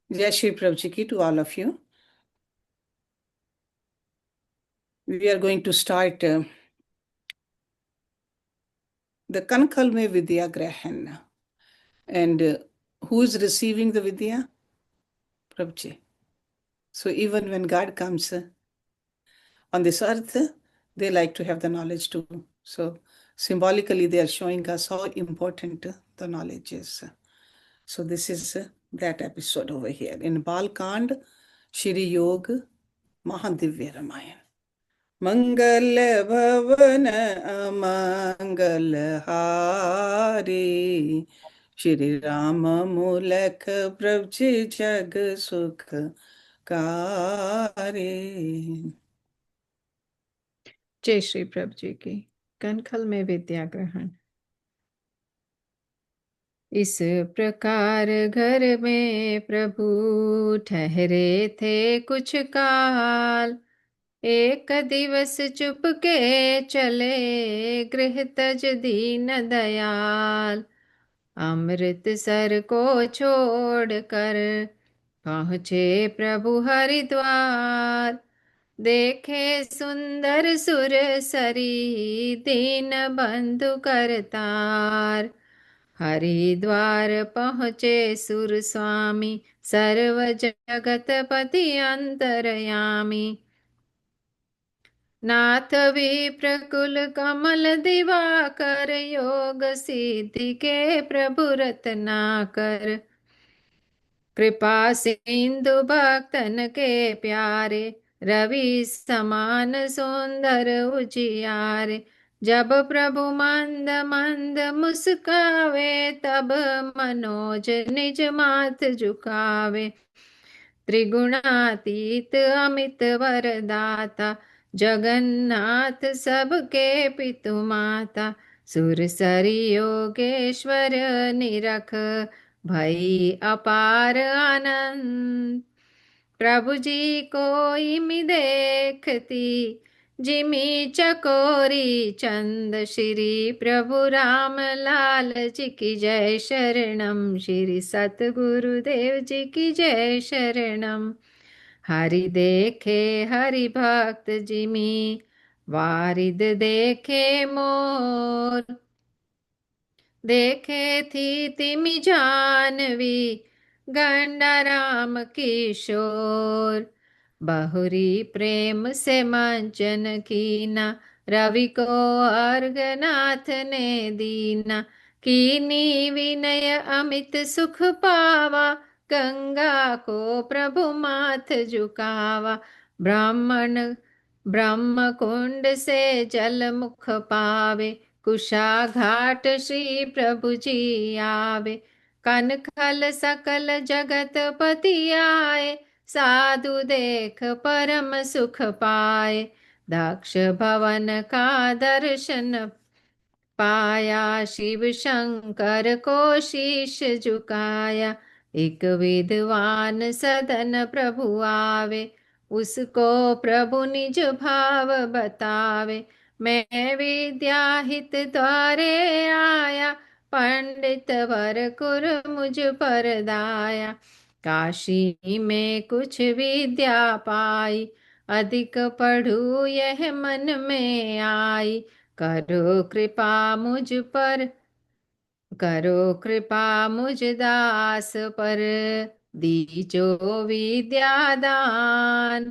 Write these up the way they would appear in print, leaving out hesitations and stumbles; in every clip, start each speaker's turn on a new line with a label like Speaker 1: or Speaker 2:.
Speaker 1: Jai Shri Prabhuji to all of you. We are going to start the Kankal Mein Vidya Grahan. And who is receiving the Vidya? Prabhuji. So even when God comes on this earth, they like to have the knowledge too. So symbolically, they are showing us how important the knowledge is. So this is that episode over here. In Balkand, Shri Yog Mahadivya Ramayana. मंगल भवन अमंगल हारी श्री राम मूलक प्रभु जग सुख कारी।
Speaker 2: जय श्री प्रभु जी की। कनखल में विद्या ग्रहण। इस प्रकार घर में प्रभु ठहरे थे कुछ काल। एक दिवस चुप के चले गृह तज दीन दयाल। अमृतसर को छोड़कर पहुँचे प्रभु हरिद्वार। देखे सुंदर सुर सरी दीन बंधु करतार। हरिद्वार पहुँचे सुर स्वामी सर्व जगत पति अंतरयामी। नाथ विप्रकुल कमल दिवाकर योग सिद्धि के प्रभु रत्नाकर। कृपा सिंधु भक्तन के प्यारे रवि समान सुंदर उजियारे। जब प्रभु मंद मंद मुस्कावे तब मनोज निज माथ झुकावे। त्रिगुणातीत अमित वरदाता जगन्नाथ सबके पितु माता। सुरसरी योगेश्वर निरख भई अपार आनंद। प्रभु जी को इमि देखती जिमी चकोरी चंद। श्री प्रभु राम लाल जी की जय शरणम। श्री सतगुरुदेव जी की जय शरणम। हरि देखे हरि भक्त जिमी वारिद देखे मोर। देखे थी तिमि जानवी गंडा राम किशोर। बहुरी प्रेम से मंचन कीना रवि को अर्घनाथ ने दीना। कीनी विनय अमित सुख पावा गंगा को प्रभु माथ झुकावा। ब्राह्मण ब्रह्म कुंड से जल मुख पावे। कुशा घाट श्री प्रभु जी आवे। कनखल सकल जगत पति आए। साधु देख परम सुख पाए। दक्ष भवन का दर्शन पाया। शिव शंकर को शीश झुकाया। एक विद्वान सदन प्रभु आवे। उसको प्रभु निज भाव बतावे। मैं विद्याहित द्वारे आया। पंडित वर कुर मुझ पर दाया। काशी में कुछ विद्या पाई। अधिक पढ़ू यह मन में आई। करो कृपा मुझ पर करो कृपा मुझ दास पर। दीजो विद्यादान।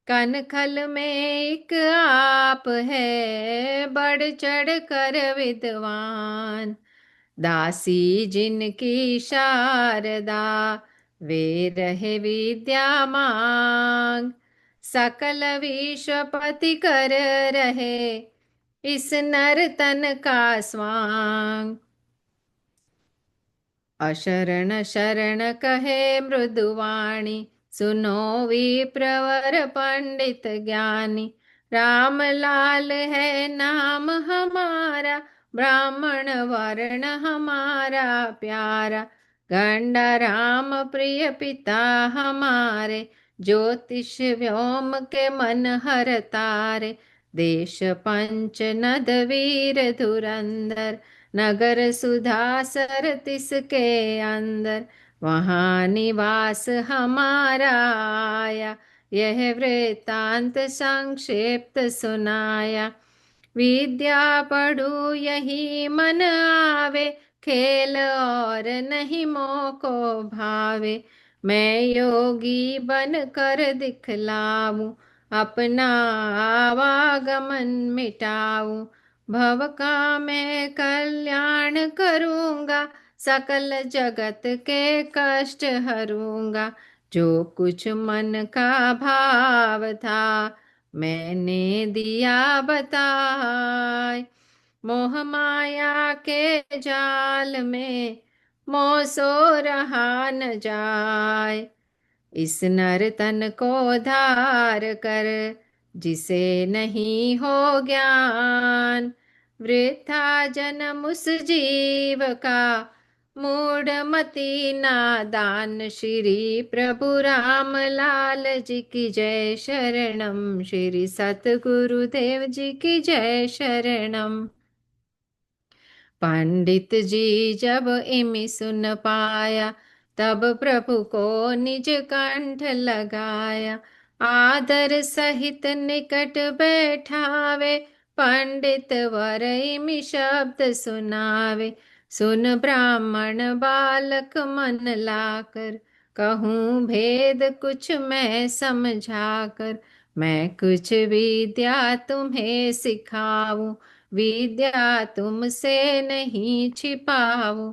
Speaker 2: कनखल में एक आप है बढ़ चढ़ कर विद्वान। दासी जिनकी शारदा वे रहे विद्या मांग। सकल विश्वपति कर रहे इस नर तन का स्वांग। अशरण शरण कहे मृदुवाणी सुनो विप्रवर पंडित ज्ञानी। राम लाल है नाम हमारा ब्राह्मण वर्ण हमारा प्यारा। गंडा राम प्रिय पिता हमारे ज्योतिष व्योम के मन हर तारे। देश पंच नद वीर धुरंधर नगर सुधासर तिसके अंदर। वहाँ निवास हमारा आया। यह वृत्तांत संक्षिप्त सुनाया। विद्या पढ़ू यही मन आवे, खेल और नहीं मोको भावे। मैं योगी बन कर दिखलाऊं, अपना आवागमन मिटाऊं। भव का मैं कल्याण करूंगा, सकल जगत के कष्ट हरूंगा। जो कुछ मन का भाव था, मैंने दिया बताए। मोह माया के जाल में मोह सो रहा न जाए। इस नर तन को धार कर जिसे नहीं हो ज्ञान, वृथा जन्म उस जीव का, मूढ़ मति नादान। श्री प्रभु राम लाल जी की जय शरणम। श्री सतगुरुदेव जी की जय शरणम। पंडित जी जब इमि सुन पाया, तब प्रभु को निज कंठ लगाया। आदर सहित निकट बैठावे, पंडित वर इमि शब्द सुनावे। सुन ब्राह्मण बालक मन लाकर, कहूँ भेद कुछ मैं समझाकर। मैं कुछ विद्या तुम्हें सिखाऊं, विद्या तुमसे नहीं छिपाऊं।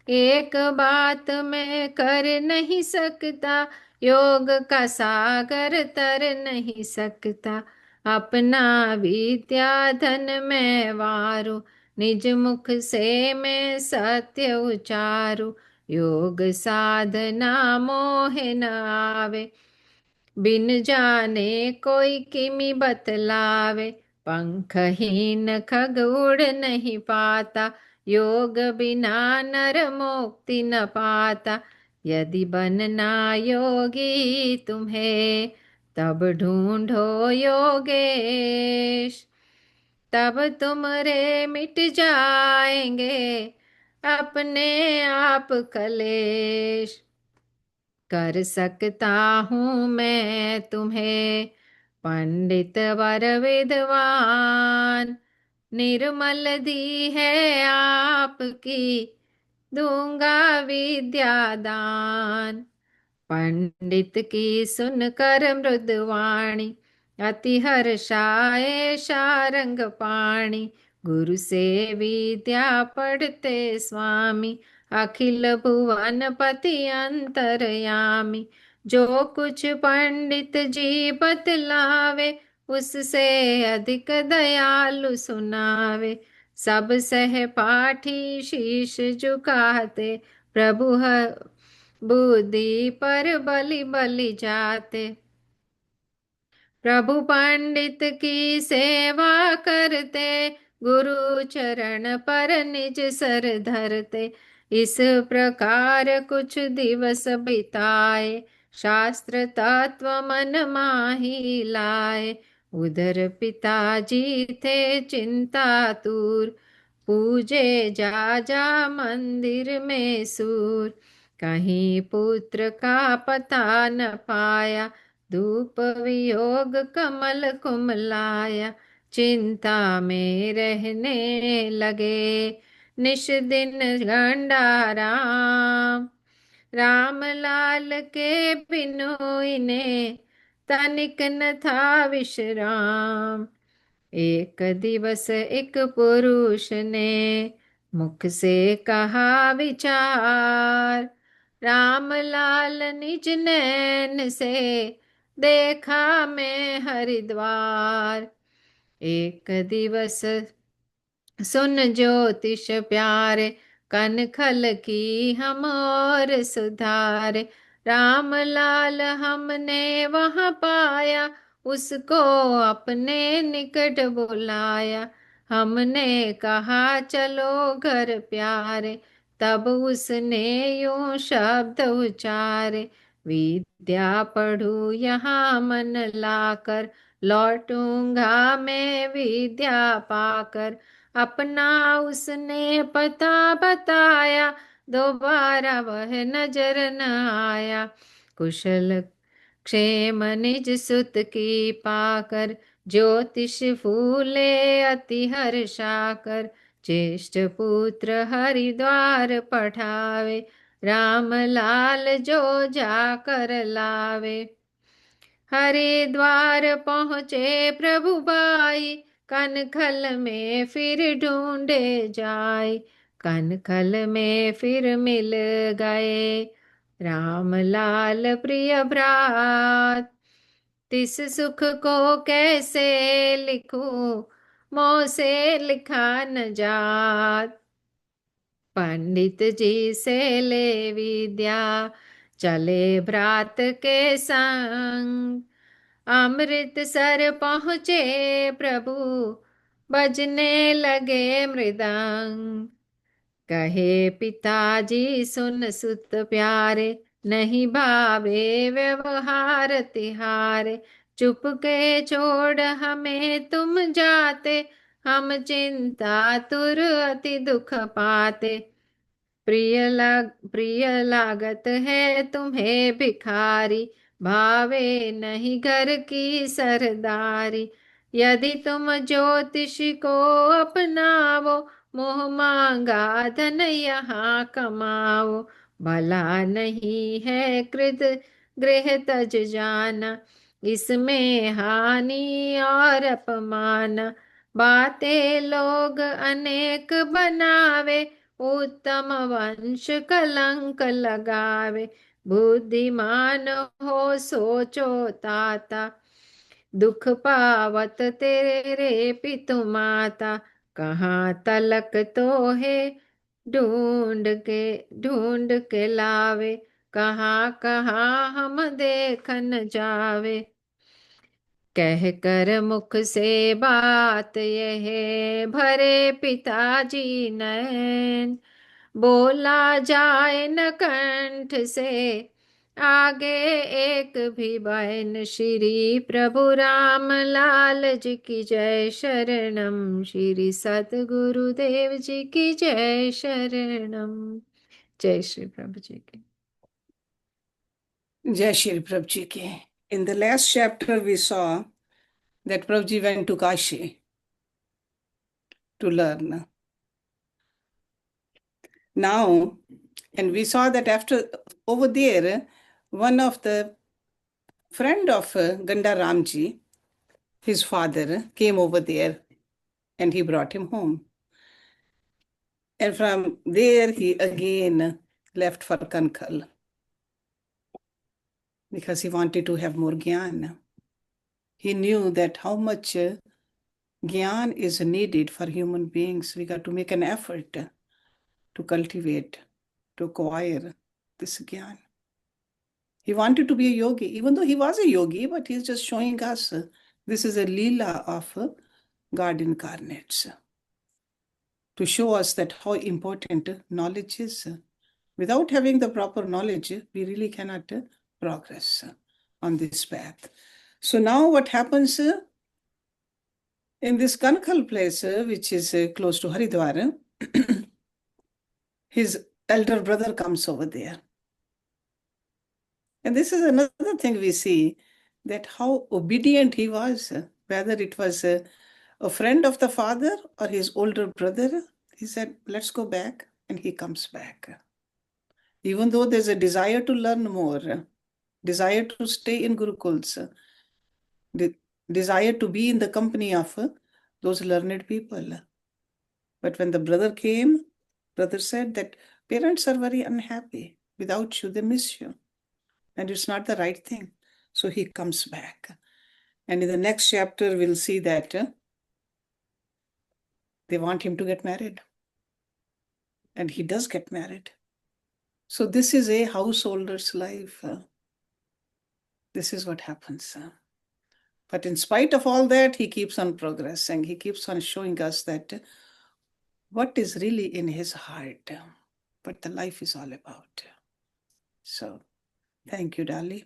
Speaker 2: एक बात मैं कर नहीं सकता, योग का सागर तर नहीं सकता। अपना विद्या धन मैं वारूं, निज मुख से मैं सत्य उचारूं। योग साधना मोह न आवे, बिन जाने कोई किमि बतलावे। पंखहीन खग उड़ नहीं पाता, योग बिना नर मुक्ति न पाता। यदि बनना योगी तुम्हें, तब ढूंढो योगेश। तब तुमरे मिट जाएंगे अपने आप कलेश। कर सकता हूँ मैं तुम्हें पंडित वर विद्वान, निर्मल दी है आपकी, दूंगा विद्या दान। पंडित की सुनकर मृदुवाणी, अति हर्षाए शारंग पाणी। गुरु से विद्या पढ़ते स्वामी, अखिल भुवन पति अंतरयामी। जो कुछ पंडित जी बतलावे, उससे अधिक दयालु सुनावे। सब सह पाठी शीश झुकाते, प्रभु बुद्धि पर बलि बलि जाते। प्रभु पंडित की सेवा करते, गुरु चरण पर निज सर धरते। इस प्रकार कुछ दिवस बिताए, शास्त्र तत्व मन माही लाए। उधर पिताजी थे चिंतातुर, पूजे जा जा मंदिर में सूर। कहीं पुत्र का पता न पाया, धूप वियोग कमल कुमलाया। चिंता में रहने लगे, निश दिन गंडाराम। राम लाल के बिनु इन्हें तनिक न था विश्राम। एक दिवस एक पुरुष ने मुख से कहा विचार, राम लाल निज नैन से देखा मैं हरिद्वार। एक दिवस सुन ज्योतिष प्यारे, कनखल की हम और सुधारे। राम लाल हमने वहाँ पाया, उसको अपने निकट बुलाया। हमने कहा चलो घर प्यारे, तब उसने यूं शब्द उचारे। विद्या पढ़ू यहाँ मन लाकर, लौटूंगा मैं विद्या पाकर। अपना उसने पता बताया, दोबारा वह नजर न आया। कुशल क्षेम निज सुत की पाकर, ज्योतिष फूले अति हर्षाकर। ज्येष्ठ पुत्र हरिद्वार पठावे, राम लाल जो जाकर लावे। हरिद्वार पहुँचे प्रभु बाई, कनखल में फिर ढूंढे जाए। कनखल में फिर मिल गए, राम लाल प्रिय भ्रात। तिस सुख को कैसे लिखूं, मोह से लिखा न जात। पंडित जी से ले विद्या, चले भ्रात के संग। अमृतसर पहुँचे प्रभु, बजने लगे मृदंग। कहे पिताजी सुन सुत प्यारे, नहीं भावे व्यवहार तिहारे। चुपके छोड़ हमें तुम जाते, हम चिंता तुर अति दुख पाते। प्रिय लागत है तुम्हें भिखारी, भावे नहीं घर की सरदारी। यदि तुम ज्योतिष को अपनावो, मोह मांगा धन यहाँ कमाओ। भला नहीं है कृत गृह तज जाना, इसमें हानि और अपमान। बातें लोग अनेक बनावे, उत्तम वंश कलंक लगावे। बुद्धिमान हो सोचो ताता, दुख पावत तेरे पितु माता। कहाँ तलक तो है ढूंढ के लावे, कहाँ कहाँ हम देखन जावे। कह कर मुख से बात यह, भरे पिताजी नैन। बोला जाए न कंठ से, आगे एक भी बहन। श्री प्रभु राम लाल जी की जय शरणम, श्री सतगुरुदेव जी की जय शरणम। जय श्री प्रभु जी की।
Speaker 1: Jai Shri Prabhuji ki. In the last chapter, we saw that Prabhuji went to Kashi to learn. Now, and we saw that after over there, one of the friend of Ganda Ramji, his father, came over there and he brought him home. And from there, he again left for Kankhal because he wanted to have more Gyan. He knew that how much Gyan is needed for human beings. We got to make an effort to cultivate, to acquire this Gyan. He wanted to be a yogi, even though he was a yogi, but he's just showing us this is a Leela of God incarnates to show us that how important knowledge is. Without having the proper knowledge, we really cannot progress on this path. So now what happens in this Kankhal place, which is close to Haridwar, his elder brother comes over there. And this is another thing we see, that how obedient he was, whether it was a friend of the father or his older brother. He said, let's go back, and he comes back. Even though there's a desire to learn more, desire to stay in Gurukuls, desire to be in the company of those learned people. But when the brother came, brother said that parents are very unhappy. Without you, they miss you. And it's not the right thing. So he comes back. And in the next chapter, we'll see that they want him to get married. And he does get married. So this is a householder's life. This is what happens. But in spite of all that, he keeps on progressing. He keeps on showing us that what is really in his heart, what the life is all about. So, thank you, Dali.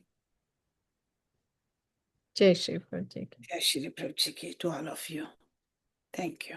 Speaker 2: जय श्री प्रभु जी की।
Speaker 1: Jai Shri Prabhuji ki to all of you. Thank you.